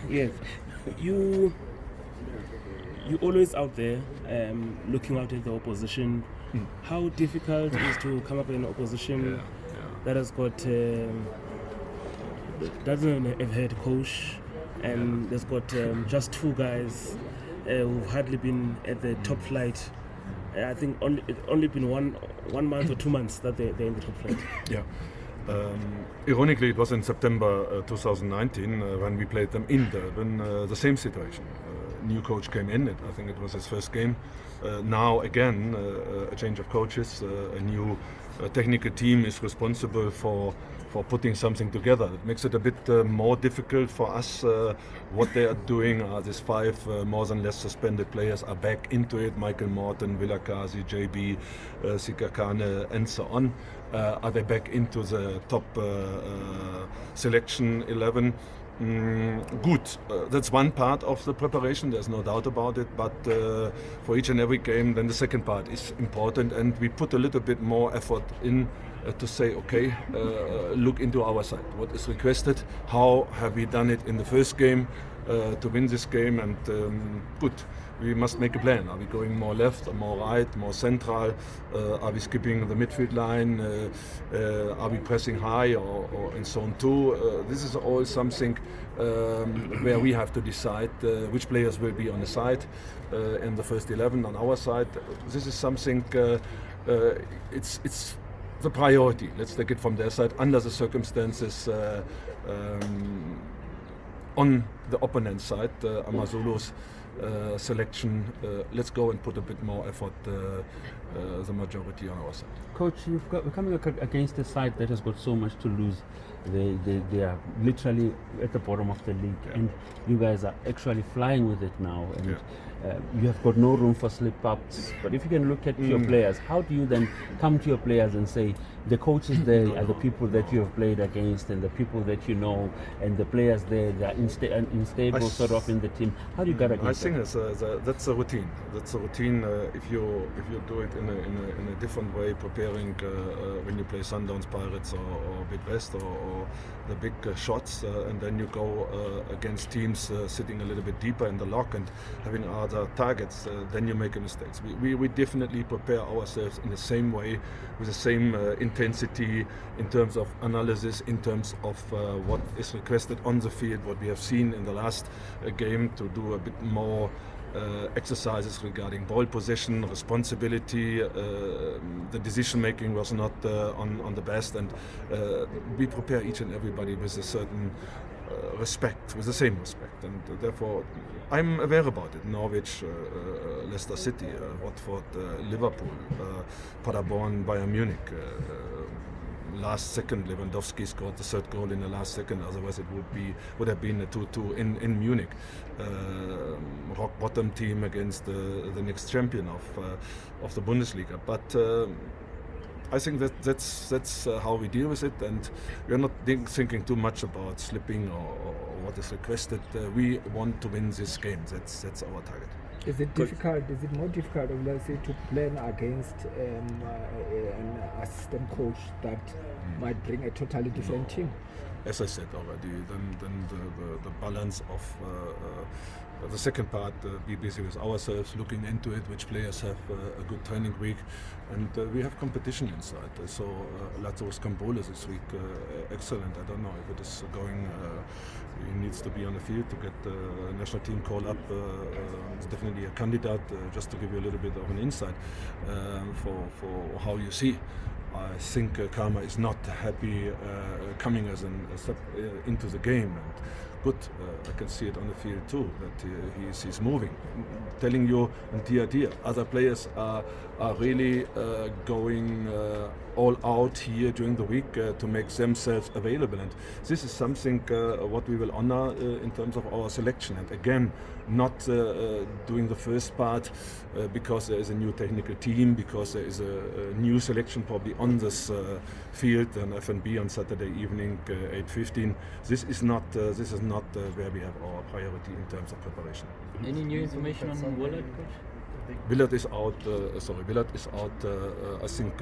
Yes, you always out there looking out at the opposition. How difficult is to come up with an opposition that has got doesn't have a head coach and there's got just two guys who've hardly been at the top flight. I think it's only been one month or 2 months that they're in the top flight. Yeah. Ironically, it was in September 2019 when we played them in Durban, the same situation. New coach came in, I think it was his first game. Now again, a change of coaches, a new technical team is responsible for putting something together. It makes it a bit more difficult for us. What they are doing are these 5 more than less suspended players are back into it. Michael Morton, Vilakazi, JB, Sikakane and so on. Are they back into the top selection 11? Good. That's one part of the preparation, there's no doubt about it, but for each and every game then the second part is important, and we put a little bit more effort in to say, okay, look into our side, what is requested, how have we done it in the first game to win this game, and good. We must make a plan. Are we going more left or more right, more central? Are we skipping the midfield line? Are we pressing high or in zone 2? This is all something where we have to decide which players will be on the side in the first 11 on our side. This is something, it's the priority. Let's take it from their side under the circumstances. On the opponent side, AmaZulu's selection, let's go and put a bit more effort, the majority on our side. Coach, we're coming against a side that has got so much to lose. They are literally at the bottom of the league, and you guys are actually flying with it now, and you have got no room for slip-ups. But if you can look at your players, how do you then come to your players and say, the coaches there are the people that you have played against and the people that you know, and the players there, they are unstable sort of in the team. How do you guard against that? I think that's a routine. That's a routine. If you do it in a different way, preparing when you play Sundowns, Pirates or Bid West or the big shots, and then you go against teams sitting a little bit deeper in the lock and having other targets, then you make mistakes. We definitely prepare ourselves in the same way, with the same intensity in terms of analysis, in terms of what is requested on the field, what we have seen in the last game, to do a bit more exercises regarding ball possession, responsibility. The decision making was not on the best, and we prepare each and everybody with a certain respect, with the same respect, and therefore I'm aware about it. Norwich, Leicester City, Watford, Liverpool, Paderborn, Bayern Munich. Last second, Lewandowski scored the third goal in the last second. Otherwise, it would have been a 2-2 in Munich. Rock bottom team against the next champion of the Bundesliga. But I think that's how we deal with it, and we are not thinking too much about slipping or what is requested. We want to win this game. That's our target. Is it difficult? Is it more difficult, let's say, to plan against an assistant coach that might bring a totally different team? As I said already, then the balance of the second part, be busy with ourselves, looking into it, which players have a good training week, and we have competition inside. So Lazarus Kambola this week, excellent. I don't know if it is going. He needs to be on the field to get the national team call up. It's definitely a candidate. Just to give you a little bit of an insight for how you see. I think Karma is not happy coming as a step into the game, and good. I can see it on the field too, that he's moving, telling you and other players are really going all out here during the week to make themselves available, and this is something what we will honor in terms of our selection. And again, not doing the first part because there is a new technical team, because there is a new selection probably on this field, and F&B on Saturday evening 8:15. This is not where we have our priority in terms of preparation. Any new information on Willard, coach? Willard is out. I think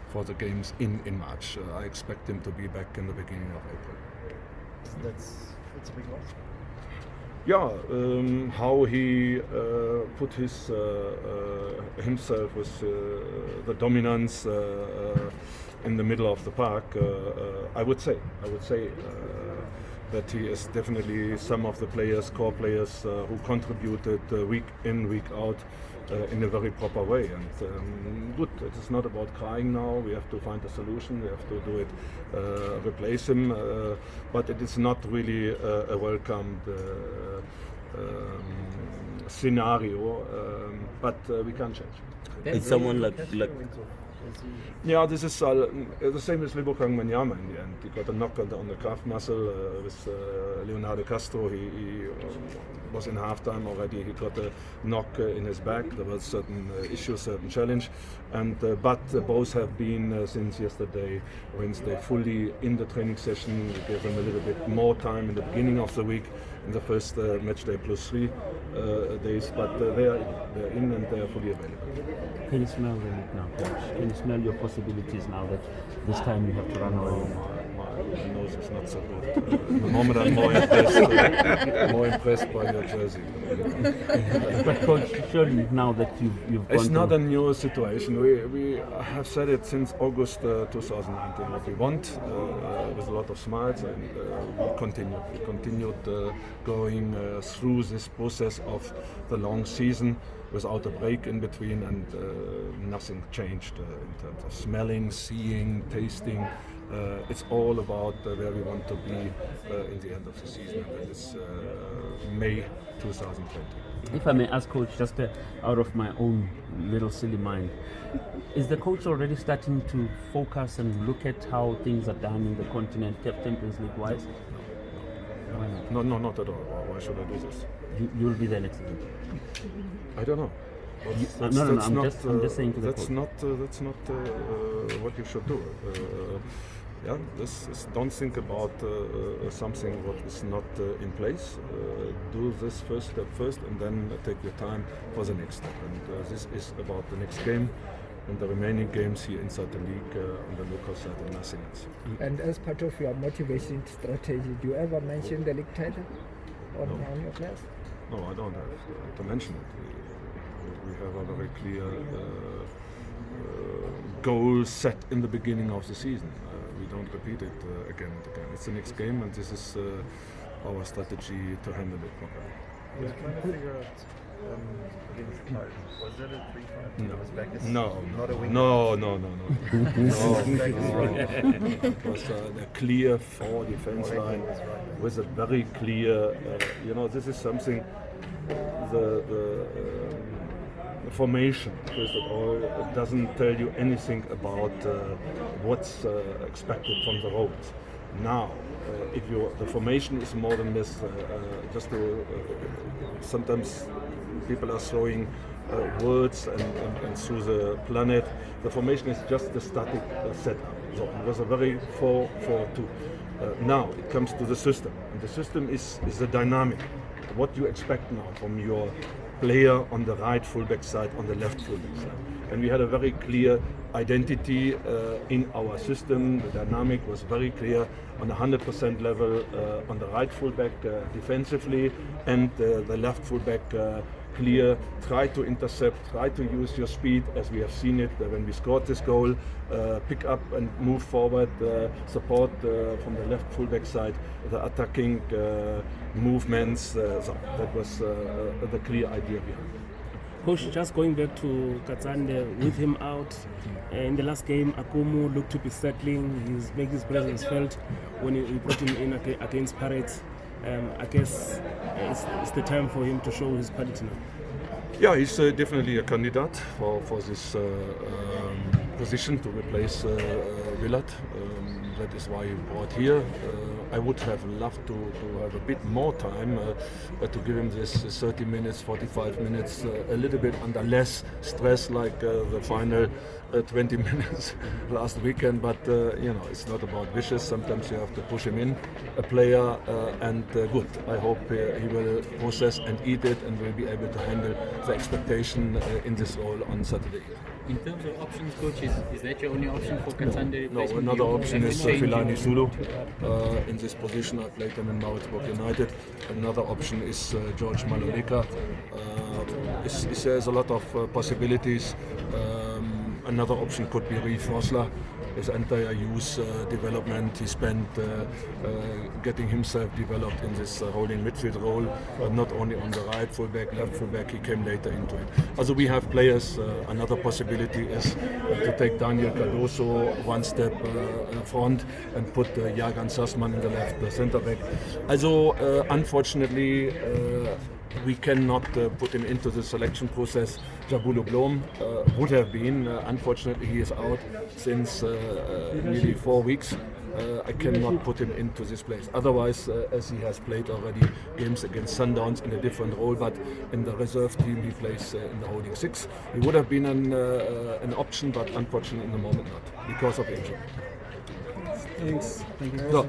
for the games in March. I expect him to be back in the beginning of April. That's a big loss. Yeah, how he put his himself with the dominance in the middle of the park. I would say that he is definitely some of the players, core players, who contributed week in, week out in a very proper way. And good, it is not about crying now. We have to find a solution. We have to do it, replace him. But it is not really a welcomed scenario. But we can change. It's someone like Yeah, this is the same as Libokang Manyama in the end. He got a knock on the calf muscle with Leonardo Castro. He was in halftime already. He got a knock in his back. There was certain issues, certain challenge, and but both have been since yesterday, Wednesday, fully in the training session. We gave them a little bit more time in the beginning of the week, in the first match day plus 3 days, but they're in and they're fully available. Can you smell the league now, coach? Can you smell your possibilities now that this time you have to run away? My nose is not so good. At the moment I'm more impressed by your jersey. But coach, surely now that you've gone It's not through- a new situation. We have said it since August 2019. What we want, with a lot of smiles, and we continued. We continued going through this process of the long season without a break in between, and nothing changed in terms of smelling, seeing, tasting. It's all about where we want to be in the end of the season, and that is May 2020. If I may ask, coach, just out of my own little silly mind, is the coach already starting to focus and look at how things are done in the continent, Champions League wise? Why not? No, not at all. Why should I do this? You'll be there next week. I don't know. No, I'm just saying to the that's coach. that's not what you should do. Yeah, don't think about something what is not in place. Do this first step first, and then take your time for the next step. And this is about the next game and the remaining games here inside the league on the local side, and nothing else. And as part of your motivation strategy, do you ever mention the league title on your players? No, I don't have to mention it. We have a very clear goal set in the beginning of the season. We don't repeat it again and again. It's the next game, and this is our strategy to handle it properly. I was trying to figure out against Kaizer, was that a 3-5? No. Was Vegas No, not a wing? no. It was a clear 4 defense line with a very clear, this is something, the formation, first of all, doesn't tell you anything about what's expected from the roles. Now, if the formation is more than this, just to, sometimes people are throwing words and through the planet. The formation is just the static setup. So it was a very 4-4-2. Now it comes to the system, and the system is the dynamic. What you expect now from your player on the right fullback side, on the left fullback side. And we had a very clear identity in our system. The dynamic was very clear on the 100% level on the right fullback defensively, and the left fullback clear, try to intercept, try to use your speed, as we have seen it when we scored this goal, pick up and move forward, support from the left fullback side, the attacking movements. So that was the clear idea behind it. Coach, just going back to Katsande, with him out in the last game, Akumu looked to be settling. He's making his presence felt when he brought him in against Pirates. I guess it's the time for him to show his quality now. Yeah, he's definitely a candidate for this position to replace Willard. That is why he brought here. I would have loved to have a bit more time to give him this 30 minutes, 45 minutes, a little bit under less stress like the final 20 minutes last weekend. But it's not about wishes. Sometimes you have to push him in, a player, and good. I hope he will process and eat it and will be able to handle the expectation in this role on Saturday evening. In terms of options, coach, is that your only option for Katsande No, replacement? another You option have is to change Filani it. Zulu. In this position, I played him in Maritzburg United. Another option is George Maloleka. There's a lot of possibilities. Another option could be Reeve Rosler. His entire youth development, he spent getting himself developed in this holding midfield role, but not only on the right fullback, left fullback, he came later into it. Also we have players, another possibility is to take Daniel Cardoso one step front and put Jagan Sassman in the left centre back. Also unfortunately we cannot put him into the selection process. Jabulo Blom would have been. Unfortunately, he is out since nearly 4 weeks. I cannot put him into this place. Otherwise, as he has played already games against Sundowns in a different role, but in the reserve team he plays in the holding six. He would have been an option, but unfortunately in the moment not, because of injury. Thanks. So,